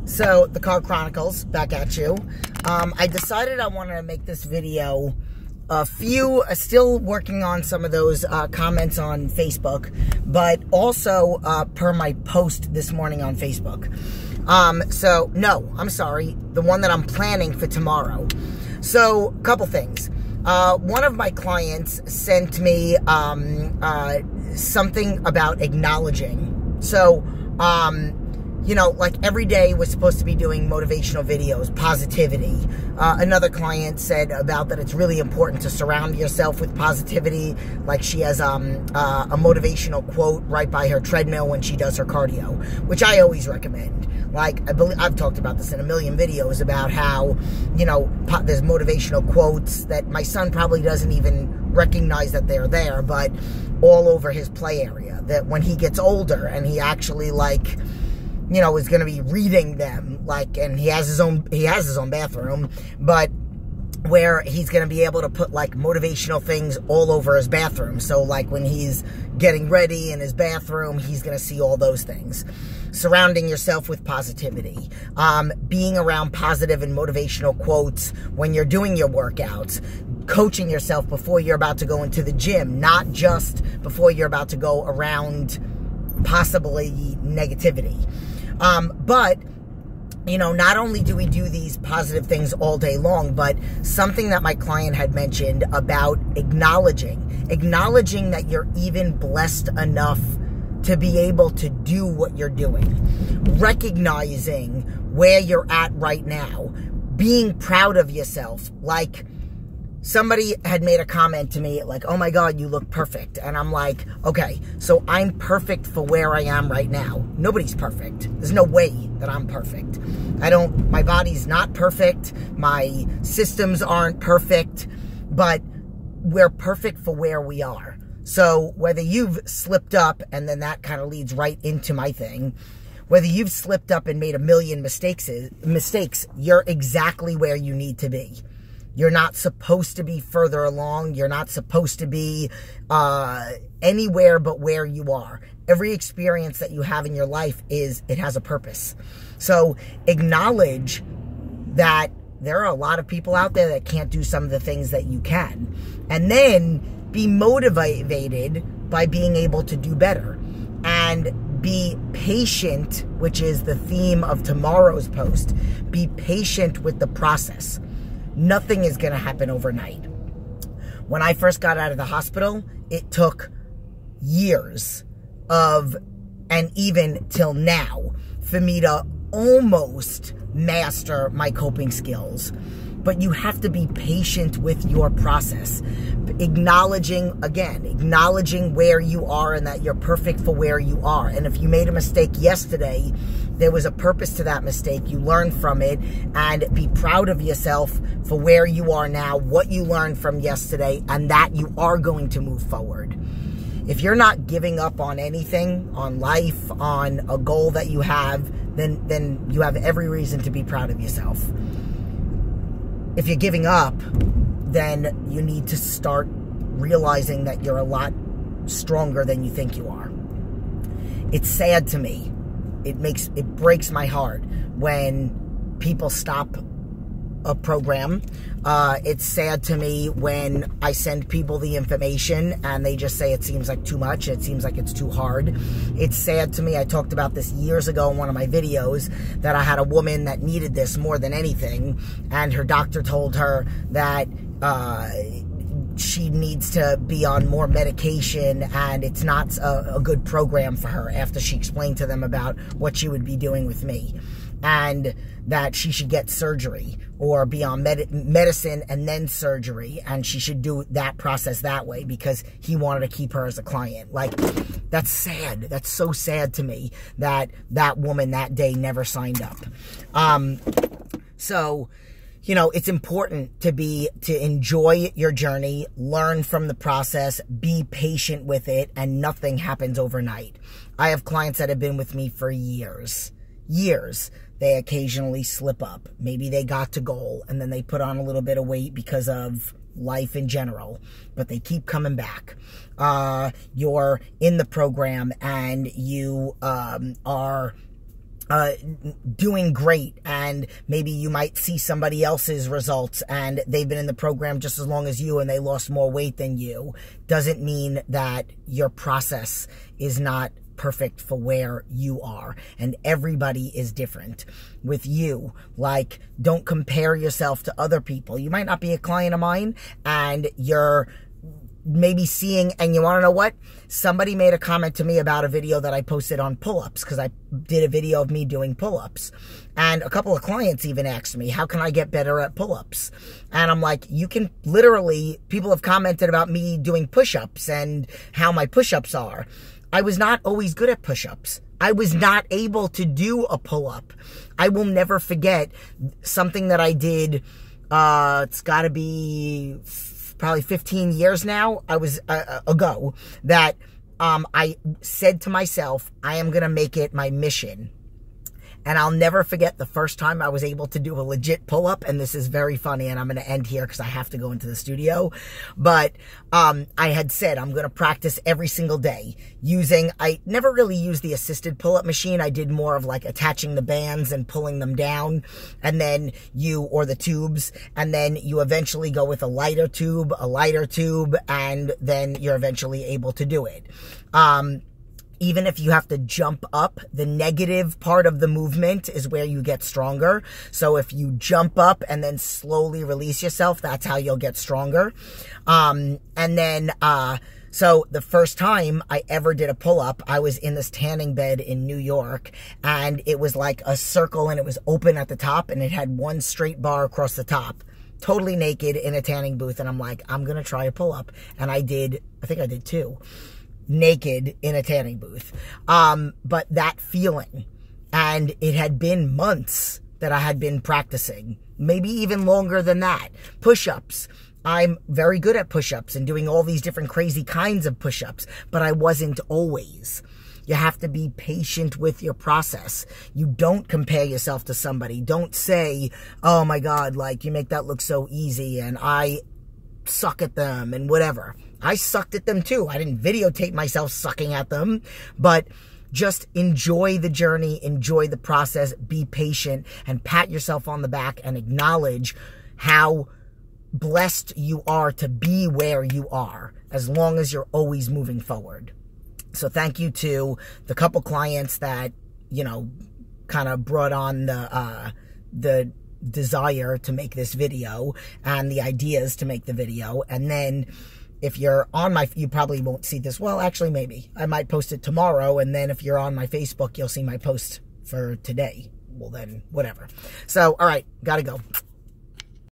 So, the Car Chronicles, back at you. I decided I wanted to make this video still working on some of those comments on Facebook, but also per my post this morning on Facebook. So, no, I'm sorry, the one that I'm planning for tomorrow. So, a couple things. One of my clients sent me something about acknowledging. So, you know, like every day we're supposed to be doing motivational videos, positivity. Another client said about that it's really important to surround yourself with positivity. Like she has a motivational quote right by her treadmill when she does her cardio, which I always recommend. Like, I've talked about this in a million videos about how, you know, there's motivational quotes that my son probably doesn't even recognize that they're there, but all over his play area, that when he gets older and he actually, like, you know, is going to be reading them, like, and he has his own bathroom, but where he's going to be able to put, like, motivational things all over his bathroom. So, like, when he's getting ready in his bathroom, he's going to see all those things. Surrounding yourself with positivity. Being around positive and motivational quotes when you're doing your workouts. Coaching yourself before you're about to go into the gym, not just before you're about to go around possibly negativity. But, you know, not only do we do these positive things all day long, but something that my client had mentioned about acknowledging that you're even blessed enough to be able to do what you're doing, recognizing where you're at right now, being proud of yourself. Like, somebody had made a comment to me like, oh my God, you look perfect. And I'm like, okay, so I'm perfect for where I am right now. Nobody's perfect. There's no way that I'm perfect. My body's not perfect. My systems aren't perfect, but we're perfect for where we are. So whether you've slipped up, and then that kind of leads right into my thing, whether you've slipped up and made a million mistakes, you're exactly where you need to be. You're not supposed to be further along. You're not supposed to be anywhere but where you are. Every experience that you have in your life it has a purpose. So acknowledge that there are a lot of people out there that can't do some of the things that you can. And then be motivated by being able to do better. And be patient, which is the theme of tomorrow's post. Be patient with the process. Nothing is going to happen overnight. When I first got out of the hospital, it took years and even till now, for me to almost master my coping skills. But you have to be patient with your process. Acknowledging where you are and that you're perfect for where you are. And if you made a mistake yesterday, there was a purpose to that mistake. You learned from it, and be proud of yourself for where you are now, what you learned from yesterday, and that you are going to move forward. If you're not giving up on anything, on life, on a goal that you have, then you have every reason to be proud of yourself. If you're giving up, then you need to start realizing that you're a lot stronger than you think you are. It's sad to me. It breaks my heart when people stop a program. It's sad to me when I send people the information and they just say it seems like too much, it seems like it's too hard. It's sad to me. I talked about this years ago in one of my videos, that I had a woman that needed this more than anything, and her doctor told her that she needs to be on more medication, and it's not a good program for her, after she explained to them about what she would be doing with me, and that she should get surgery or be on medicine and then surgery, and she should do that process that way because he wanted to keep her as a client. Like, that's sad. That's so sad to me that that woman that day never signed up. So, you know, it's important to enjoy your journey, learn from the process, be patient with it, and nothing happens overnight. I have clients that have been with me for years. They occasionally slip up. Maybe they got to goal and then they put on a little bit of weight because of life in general, but they keep coming back. You're in the program and you are doing great, and maybe you might see somebody else's results and they've been in the program just as long as you and they lost more weight than you, doesn't mean that your process is not perfect for where you are. And everybody is different. With you, like, don't compare yourself to other people. You might not be a client of mine and you're maybe seeing, and you want to know what? Somebody made a comment to me about a video that I posted on pull-ups, because I did a video of me doing pull-ups. And a couple of clients even asked me, how can I get better at pull-ups? And I'm like, you can literally, people have commented about me doing push-ups and how my push-ups are. I was not always good at push-ups. I was not able to do a pull-up. I will never forget something that I did, it's got to be probably 15 years now, ago, that I said to myself, I am going to make it my mission. And I'll never forget the first time I was able to do a legit pull-up, and this is very funny, and I'm going to end here because I have to go into the studio. But I had said I'm going to practice every single day using, I never really used the assisted pull-up machine. I did more of like attaching the bands and pulling them down, and then or the tubes, and then you eventually go with a lighter tube, and then you're eventually able to do it. Even if you have to jump up, the negative part of the movement is where you get stronger. So if you jump up and then slowly release yourself, that's how you'll get stronger. And then, so the first time I ever did a pull-up, I was in this tanning bed in New York, and it was like a circle, and it was open at the top, and it had one straight bar across the top. Totally naked in a tanning booth, and I'm like, I'm going to try a pull-up. And I think I did 2. Naked in a tanning booth. But that feeling, and it had been months that I had been practicing, maybe even longer than that. Push-ups. I'm very good at push-ups and doing all these different crazy kinds of push-ups, but I wasn't always. You have to be patient with your process. You don't compare yourself to somebody. Don't say, oh my God, like, you make that look so easy and I suck at them and whatever. I sucked at them too. I didn't videotape myself sucking at them, but just enjoy the journey, enjoy the process, be patient, and pat yourself on the back and acknowledge how blessed you are to be where you are, as long as you're always moving forward. So thank you to the couple clients that, you know, kind of brought on the desire to make this video and the ideas to make the video. And then if you're on you probably won't see this. Well, actually, maybe. I might post it tomorrow, and then if you're on my Facebook, you'll see my post for today. Well, then, whatever. So, all right, gotta go.